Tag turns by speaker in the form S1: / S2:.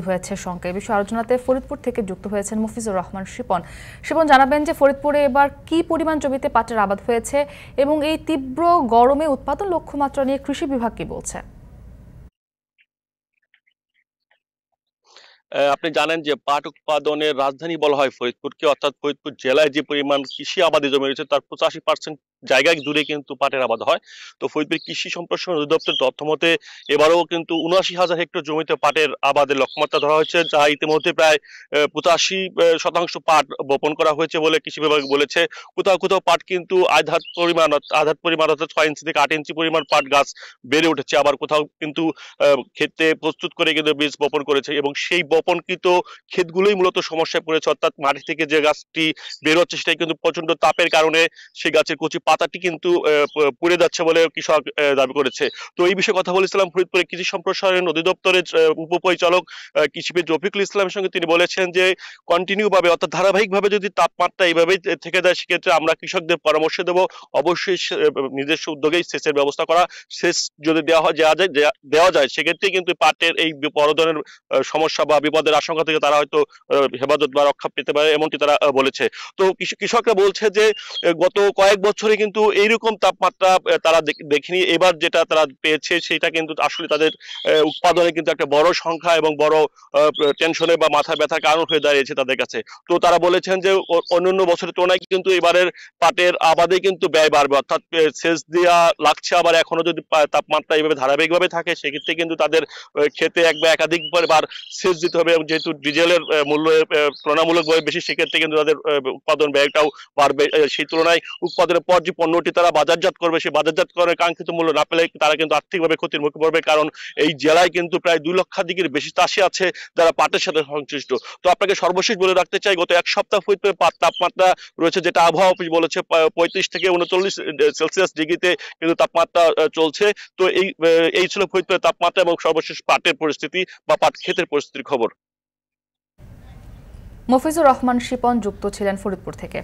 S1: হয়েছে শঙ্কা। এই বিষয়ে আলোচনাতে ফরিদপুর থেকে যুক্ত হয়েছেন মফিজুর রহমান শিপন। শিপন, জানাবেন যে ফরিদপুরে এবার কি পরিমাণ জমিতে পাটের আবাদ হয়েছে এবং এই তীব্র গরমে উৎপাদন লক্ষ্যমাত্রা নিয়ে কৃষি বিভাগ কি বলছে?
S2: আপনি জানেন যে পাট উৎপাদনের রাজধানী বলা হয় ফরিদপুরকে, অর্থাৎ ফরিদপুর জেলায় যে পরিমাণ কৃষি আবাদি জমি রয়েছে তার 85% জায়গায় জুড়ে কিন্তু পাটের আবাদ হয়। তো ফরিদপুর কৃষি সম্প্রসারণ অধিদপ্তরের তথ্য মতে এবারও কিন্তু ৭৯,০০০ হেক্টর জমিতে পাটের আবাদের লক্ষ্যমাত্রা ধরা হয়েছে, যা ইতিমধ্যে প্রায় 85% পাট বপন করা হয়েছে বলে কৃষি বিভাগ বলেছে। কোথাও কোথাও পাট কিন্তু আধাত পরিমাণ অর্থাৎ 6 ইঞ্চি থেকে 8 ইঞ্চি পরিমাণ পাট গাছ বেড়ে উঠেছে, আবার কোথাও কিন্তু ক্ষেতে প্রস্তুত করে কিন্তু বীজ বপন করেছে এবং সেই বপনকৃত ক্ষেতগুলোই মূলত সমস্যায় পড়েছে, অর্থাৎ মাটি থেকে যে গাছটি বের হচ্ছে সেটাই কিন্তু প্রচন্ড তাপের কারণে সেই গাছের কচি পাতাটি কিন্তু পুড়ে যাচ্ছে বলে কৃষক দাবি করেছে। তো এই বিষয়ে কথা বলেছিলাম ফরিদপুরে কৃষি সম্প্রসারণ অধিদপ্তরের উপপরিচালক কৃষিবিদ রফিকুল ইসলামের সঙ্গে। তিনি বলেছেন যে কন্টিনিউ ভাবে অর্থাৎ ধারাবাহিকভাবে যদি তাপমাত্রা এইভাবেই থেকে যায় সেক্ষেত্রে আমরা কৃষকদের পরামর্শ দেব অবশ্যই নিজস্ব উদ্যোগেই সেচের ব্যবস্থা করা। সেচ যদি দেওয়া যায় সেক্ষেত্রে কিন্তু পাটের এই বড় ধরনের সমস্যা বা বিপদের আশঙ্কা থেকে তারা হয়তো হেফাজত বা রক্ষা পেতে পারে, এমনটি তারা বলেছে। তো কৃষকরা বলছে যে গত কয়েক বছরে কিন্তু এইরকম তাপমাত্রা তারা দেখেনি। এবার যেটা তারা পেয়েছে সেটা কিন্তু আসলে তাদের উৎপাদনে কিন্তু একটা বড় সংখ্যা এবং বড় টেনশনে বা মাথা ব্যথার কারণ হয়ে দাঁড়িয়েছে তাদের কাছে। তো তারা বলেছেন যে অন্যান্য বছরের তুলনায় কিন্তু এবারের পাটের আবাদে কিন্তু ব্যয় বাড়বে, অর্থাৎ সেচ দেওয়া লাগছে, আবার এখনো যদি তাপমাত্রা এইভাবে ধারাবাহিকভাবে থাকে সেক্ষেত্রে কিন্তু তাদের খেতে এক বা একাধিক বার সেচ দিতে হবে, এবং যেহেতু ডিজেলের মূল্য তুলনামূলকভাবে বেশি সেক্ষেত্রে কিন্তু তাদের উৎপাদন ব্যয়টাও বাড়বে। সেই তুলনায় উৎপাদনের পর যে পণ্যটি তারা বাজারজাত করবে সেই বাজারজাতকরণের কাঙ্ক্ষিত মূল্য না পেলে তারা কিন্তু আর্থিকভাবে ক্ষতির মুখে পড়বে, কারণ এই জেলায় কিন্তু প্রায় 2,00,000 বেশি চাষি আছে যারা পাটের সাথে সংশ্লিষ্ট। তো আপনাকে সর্বশেষ বলে রাখতে চাই, গত এক সপ্তাহ ফরিদপুরে তাপমাত্রা রয়েছে, যেটা আবহাওয়া অফিস বলেছে 35 থেকে 39 সেলসিয়াস ডিগ্রিতে কিন্তু তাপমাত্রা চলছে। তো এই ছিল ফরিদপুরের তাপমাত্রা এবং সর্বশেষ পাটের পরিস্থিতি বা পাট ক্ষেতের পরিস্থিতির খবর।
S1: মফিজুর রহমান শিপন যুক্ত ছিলেন ফরিদপুর থেকে।